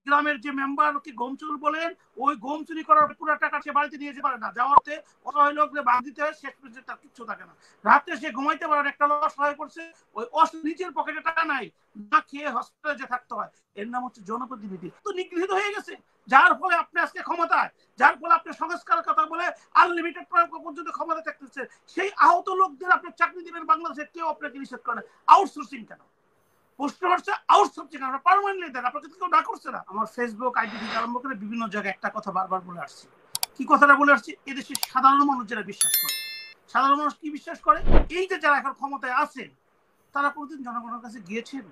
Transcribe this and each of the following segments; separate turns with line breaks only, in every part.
গ্রামের যে মেম্বারকে গম চুর বলেন, ওই গম চুরি করার পুরো টাকা সে বাড়িতে নিয়ে যেতে পারে না, যাওয়াতে অসহায় লোককে বাদ দিতে হয়, শেষ পর্যন্ত তার কিচ্ছু থাকে না। রাতে সে ঘুমাইতে পারে, একটা লোক অসহায় করছে, ওই নিজের পকেটে টাকা নাই, না খেয়ে হসপিটালে যে থাকতে হয়। এর নাম হচ্ছে জনপ্রতিনিধি। তো নিগৃহীত হয়ে গেছে, যার ফলে আপনি আজকে ক্ষমতায়, যার ফলে আপনি সংস্কারের কথা বলে আনলিমিটেড পর্যন্ত ক্ষমতা থাকতেছে। সেই আহত লোকদের আপনি চাকরি দিবেন বাংলাদেশে, কেউ আপনাকে নিষেধ করে না। আউটসোর্সিং কেন? প্রশ্ন হচ্ছে আউটসোর্সিং আমরা পার্মানেন্টলি দেন, আপনাকে কেউ না করছে না। আমার ফেসবুক আইডি থেকে আরম্ভ করে বিভিন্ন জায়গায় একটা কথা বারবার বলে আসছি। কি কথাটা বলে আসছি? এদেশের সাধারণ মানুষ যারা বিশ্বাস করে, সাধারণ মানুষ কি বিশ্বাস করে? এই যে যারা এখন ক্ষমতায় আছেন, তারা কোনোদিন জনগণের কাছে গিয়েছেন?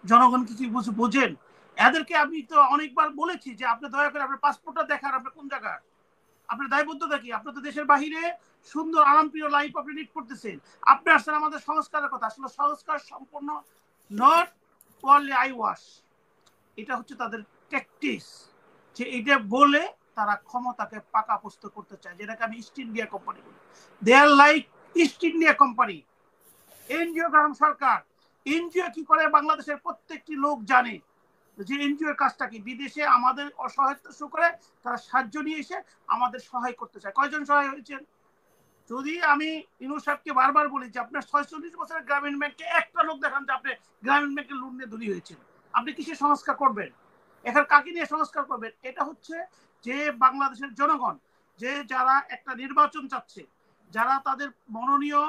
জনগণ কি বোঝেন? এদেরকে আমি তো অনেকবার বলেছি যে আপনি দয়া করে আপনার পাসপোর্টটা দেখান, আপনি কোন জায়গায়, আপনার দায়বদ্ধতা কি? আপনি তো দেশের বাহিরে সুন্দর আরামপ্রিয় লাইফ আপনি লিড করতেছেন, আপনি আসছেন আমাদের সংস্কারের কথা। আসলে সংস্কার সম্পূর্ণ নট ওনলি আই ওয়াশ, এটা হচ্ছে তাদের ট্যাকটিক্স, যে এটা বলে তারা ক্ষমতাকে পাকাপোস্ত করতে চায়, যেটাকে আমি ইস্ট ইন্ডিয়া কোম্পানি বলি। They are like East India Company. NGO গ্রাম সরকার, এনজিও কি করে বাংলাদেশের প্রত্যেকটি লোক জানে যে এনজিওর কাজটা কি। বিদেশে আমাদের অসহায়তা শো করে তারা সাহায্য নিয়ে এসে আমাদের সহায় করতে চায়। কয়জন সহায় হয়েছেন? যদি আমি ইউনূস সাহেবকে বারবার বলি যে আপনার 46 বছরের গ্রামীণ ব্যাংকে একটা লোক দেখান যে আপনি গ্রামীণ ব্যাংকের লোন নিয়ে ধনী হয়েছেন, আপনি কিসের সংস্কার করবেন? এখন কাকে নিয়ে সংস্কার করবেন? এটা হচ্ছে যে বাংলাদেশের জনগণ, যে যারা একটা নির্বাচন চাচ্ছে, যারা তাদের মনোনীয়,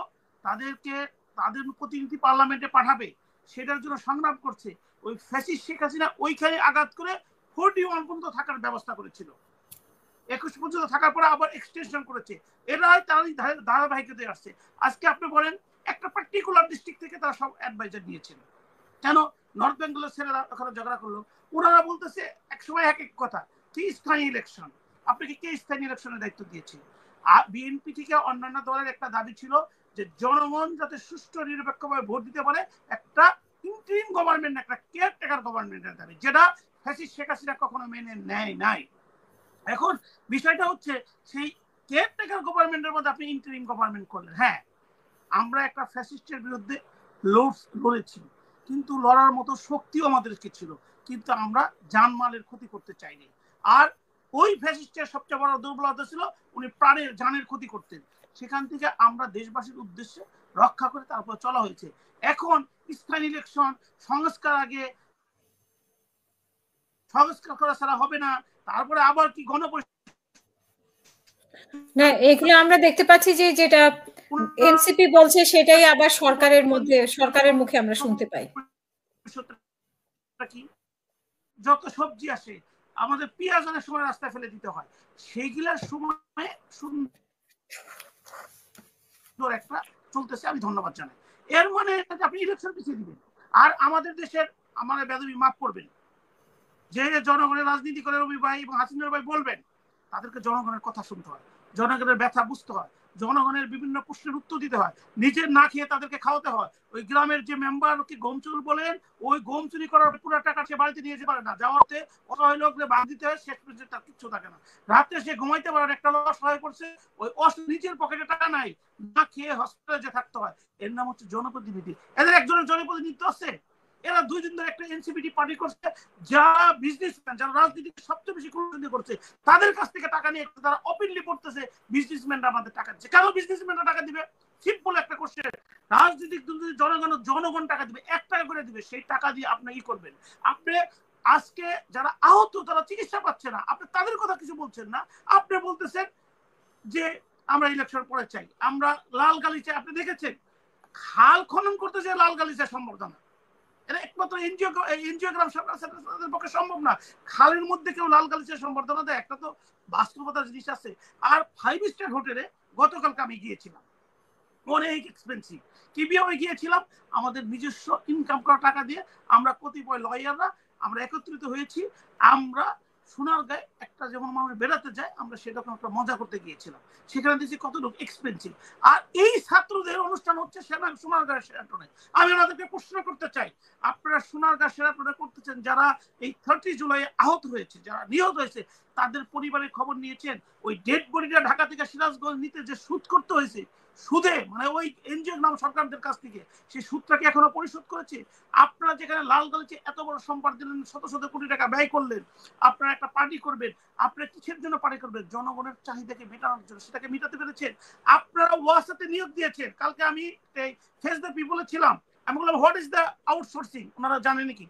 তাদেরকে তাদের প্রতিনিধি পার্লামেন্টে পাঠাবে, সেটার জন্য সংগ্রাম করছে। ওই ফ্যাসিস্ট শেখ হাসিনা ওইখানে আঘাত করে 41 পর্যন্ত থাকার ব্যবস্থা করেছিল, 21 পর্যন্ত থাকার পরে আবার এক্সটেনশন করেছে। এরাই তারই ধারাবাহিকতা আসছে। আজকে আপনি বলেন একটা পার্টিকুলার ডিস্ট্রিক্ট থেকে তারা সব অ্যাডভাইজার নিয়েছেন, কেন? নর্থ বেঙ্গলের ছেলেরা ওখানে ঝগড়া করলো, ওনারা বলতেছে এক সময় এক এক কথা। কি স্থানীয় ইলেকশন? আপনাকে কে স্থানীয় ইলেকশনের দায়িত্ব দিয়েছে? বিএনপি থেকে অন্যান্য দলের একটা দাবি ছিল যে জনগণ যাতে সুষ্ঠু নিরপেক্ষভাবে ভোট দিতে পারে, একটা ইন্টারিম গভর্নমেন্ট, একটা কেয়ারটেকার গভর্নমেন্টের দাবি, যেটা ফ্যাসিস্ট শেখ হাসিনা কখনো মেনে নেয় নাই। এখন বিষয়টা হচ্ছে সেই কেয়ারটেকার গভর্নমেন্টের মধ্যে আপনি ইন্টারিম গভর্নমেন্ট করলেন। হ্যাঁ, আমরা একটা ফ্যাসিস্টের বিরুদ্ধে লড়েছি, কিন্তু লড়ার মতো শক্তিও আমাদেরকে ছিল, কিন্তু আমরা জানমালের ক্ষতি করতে চাইনি। আর ওই ফ্যাসিস্টের সবচেয়ে বড় দুর্বলতা ছিল উনি প্রাণের জানের ক্ষতি করতেন। সেখান থেকে আমরা দেশবাসীর উদ্দেশ্যে রক্ষা করে তারপর চলা হয়েছে। এখন স্থানীয় ইলেকশন সংস্কার আগে, সংস্কার করা ছাড়া হবে না, তারপরে আবার কি
না, এগুলো আমরা দেখতে পাচ্ছি যে যেটা এনসিপি বলছে সেটাই আবার সরকারের মুখে আমরা শুনতে পাই।
যত সবজি আসে, আমাদের পেঁয়াজ অনেক সময় রাস্তায় ফেলে দিতে হয়, সেইগুলার সময় সুন্দর একটা চলতেছে, আমি ধন্যবাদ জানাই। এর মানে আপনি ইলেকশন পিছিয়ে দিবেন। আর আমাদের দেশের, আমার বেদবি মাফ করবেন, যে জনগণের রাজনীতি করে রবি ভাই এবং হাসিনুর ভাই বলবেন, তাদেরকে জনগণের কথা শুনতে হয়, জনগণের ব্যথা বুঝতে হয়, জনগণের বিভিন্ন প্রশ্নের উত্তর দিতে হয়, নিজের না খেয়ে তাদেরকে খাওয়াতে হয়। ওই গ্রামের যে মেম্বারকে গম চুর বলেন, ওই গম চুরি করার পুরো টাকা সে বাড়িতে নিয়ে যেতে পারে না, যাওয়াতে অসহায় লোককে বাদ দিতে হয়, শেষ পর্যন্ত তার কিচ্ছু থাকে না। রাতে সে ঘুমাইতে পারে, একটা লোক অসহায় করছে, ওই নিজের পকেটে টাকা নাই, না খেয়ে হসপিটালে যে থাকতে হয়। এর নাম হচ্ছে জনপ্রতিনিধি। এদের একজনের জনপ্রতিনিধিত্ব আছে? এরা 2 দিন ধরে একটা এনসিপিটি পার্টি করছে, যারা বিজনেসম্যান, যারা রাজনীতিকে সবচেয়ে বেশি কুলুন্দি করছে, তাদের কাছ থেকে টাকা নিয়ে তারা ওপেনলি পড়তেছে বিজনেসম্যানরা আমাদের টাকা দিচ্ছে। কেন বিজনেসম্যানরা টাকা দিবে? সিম্পল একটা কোশ্চেন। রাজনৈতিক জনগণ টাকা দিবে, 1 টাকা করে দিবে, সেই টাকা দিয়ে আপনি কি করবেন? আপনি আজকে যারা আহত, তারা চিকিৎসা পাচ্ছে না, আপনি তাদের কথা কিছু বলছেন না। আপনি বলতেছেন যে আমরা ইলেকশন পরে চাই, আমরা লাল গালিচা। আপনি দেখেছেন খাল খনন করতে যে লাল গালিচা সম্ভব না, এটা একমাত্র এনজিওগ্রাম সরকারের পক্ষে সম্ভব না। খালের মধ্যে কেউ লাল গালিচার সম্বর্ধনা দেয়? একটা তো বাস্তবতার জিনিস আছে। আর 5 স্টার হোটেলে গতকালকে আমি গিয়েছিলাম, অনেক এক্সপেন্সিভ। কিভাবে গিয়েছিলাম? আমাদের নিজস্ব ইনকাম করা টাকা দিয়ে আমরা কতিপয় লয়াররা আমরা একত্রিত হয়েছি। আমরা সোনারগাঁয়ে একটা যেমন মানুষ বেড়াতে যায়, আমরা সেরকম একটা মজা করতে গিয়েছিলাম। সেখানে দেখছি কতটুকু এক্সপেন্সিভ। আর এই ছাত্রদের অনুষ্ঠান হচ্ছে সোনারগাঁয়ের সেরাটনে। আমি ওনাদেরকে প্রশ্ন করতে চাই, আপনারা সোনারগাঁ সেরাটনে করতেছেন, যারা এই 30 জুলাই আহত হয়েছে, যারা নিহত হয়েছে, তাদের পরিবারের খবর নিয়েছেন? ওই ডেড বডিটা ঢাকা থেকে সিরাজগঞ্জ নিতে যে শুট করতে হয়েছে, সুদে মানে ওই এনজিও নাম সরকারদের কাছ থেকে সেই সুদটাকে এখনো পরিশোধ করেছে? আপনারা যেখানে লাল গালিচে এত বড় সম্পদ দিলেন, শত শত কোটি টাকা ব্যয় করলেন, আপনারা একটা পার্টি করবেন, আপনারা কিসের জন্য পার্টি করবেন? জনগণের চাহিদাকে মেটানোর জন্য। সেটাকে মেটাতে পেরেছেন? আপনারা ওয়াসাতে নিয়োগ দিয়েছেন। কালকে আমি ফেস দ্য পিপলে ছিলাম, আমি বললাম হোয়াট ইজ দ্য আউটসোর্সিং, ওনারা জানেন নাকি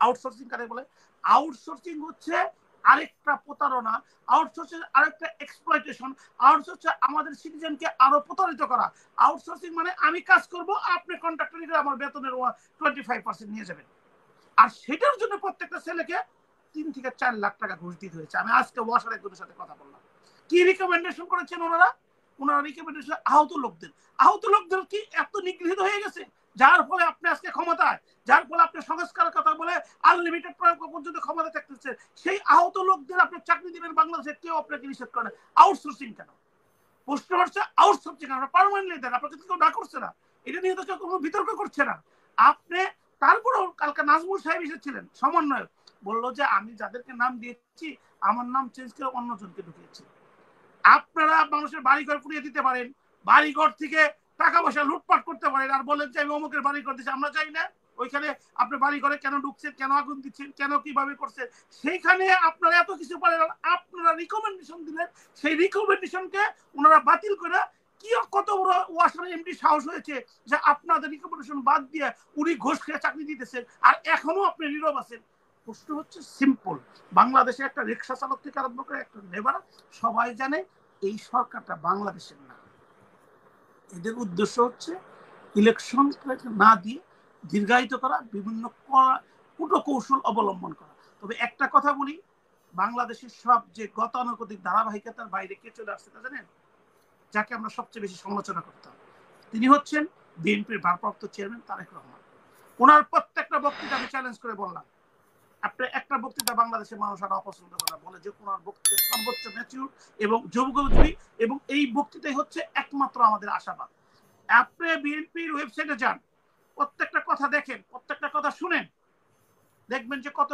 আউটসোর্সিং কারে বলে? আউটসোর্সিং হচ্ছে আরেকটা প্রতারণা, আউটসোর্সিং আরেকটা এক্সপ্লয়টেশন, আউটসোর্সিং আমাদের সিটিজেনকে আরো প্রতারিত করা। আউটসোর্সিং মানে আমি কাজ করব, আপনি কন্ট্রাক্টর হিসেবে আমার বেতনের 25% নিয়ে যাবেন। আর সেটার জন্য প্রত্যেকটা ছেলেকে 3 থেকে 4 লাখ টাকা ঘুষ দিতে হয়েছে। আমি আজকে ওয়াসার একজনের সাথে কথা বললাম, কি রিকমেন্ডেশন করেছেন ওনারা? ওনারা রিকমেন্ডেশন আহত লোকদের কি এত নিগৃহীত হয়ে গেছে, যার ফলে আপনি আজকে ক্ষমতায়, যার ফলে আপনি সংস্কারের কথা বলে আনলিমিটেড পর্যন্ত ক্ষমতা থাকতেছে, সেই আহত লোকদের আপনি চাকরি দিবেন বাংলাদেশে, কেউ আপনাকে নিষেধ করে না। আউটসোর্সিং কেন? প্রশ্ন হচ্ছে আউটসোর্সিং আপনারা পার্মানেন্টলি দেন, আপনাকে কেউ না করছে না, এটা নিয়ে তো কেউ কোনো বিতর্ক করছে না। আপনি তারপরেও কালকে নাজমুল সাহেব এসেছিলেন সমন্বয়ক, বললো যে আমি যাদেরকে নাম দিয়েছি আমার নাম চেঞ্জ করে অন্যজনকে ঢুকিয়েছি। আপনারা মানুষের বাড়িঘর পুড়িয়ে দিতে পারেন, বাড়িঘর থেকে টাকা পয়সা লুটপাট করতে পারেন, আর বলেন যে আমি অমুকের বাড়িঘর দিচ্ছি, আমরা চাই না। ওইখানে আপনি বাড়িঘরে কেন ঢুকছেন, কেন আগুন দিচ্ছেন, কেন কিভাবে করছেন, সেইখানে আপনারা এত কিছু পারেন। আপনারা রিকমেন্ডেশন দিলেন, সেই রিকমেন্ডেশনকে ওনারা বাতিল করে কি কত বড় ওয়াসার এমডি সাহস হয়েছে যে আপনাদের রিকমেন্ডেশন বাদ দিয়ে উনি ঘুষ খেয়ে চাকরি দিতেছেন, আর এখনো আপনি নীরব আছেন। প্রশ্ন হচ্ছে সিম্পল, বাংলাদেশে একটা রিক্সা চালক থেকে আরম্ভ করে একটা লেবার সবাই জানে এই সরকারটা বাংলাদেশের না। এদের উদ্দেশ্য হচ্ছে ইলেকশন না দিয়ে দীর্ঘায়িত করা, বিভিন্ন কূটকৌশল অবলম্বন করা। তবে একটা কথা বলি, বাংলাদেশের সব যে গতানুগতিক ধারাবাহিকতার বাইরে কে চলে আসছে তা জানেন? যাকে আমরা সবচেয়ে বেশি সমালোচনা করতাম, তিনি হচ্ছেন বিএনপির ভারপ্রাপ্ত চেয়ারম্যান তারেক রহমান। ওনার প্রত্যেকটা বক্তৃতা আমি চ্যালেঞ্জ করে বললাম, আপনি একটা বক্তৃতা বাংলাদেশের মানুষ আর অপছন্দ করে, বলে যে ওনার বক্তৃতা সর্বোচ্চ ম্যাচিউর এবং যুগোপযোগী, এবং এই বক্তৃতাই হচ্ছে একমাত্র আমাদের আশাবাদ। আপনি বিএনপির ওয়েবসাইটে যান, প্রত্যেকটা কথা দেখেন, প্রত্যেকটা কথা শুনেন, দেখবেন যে কত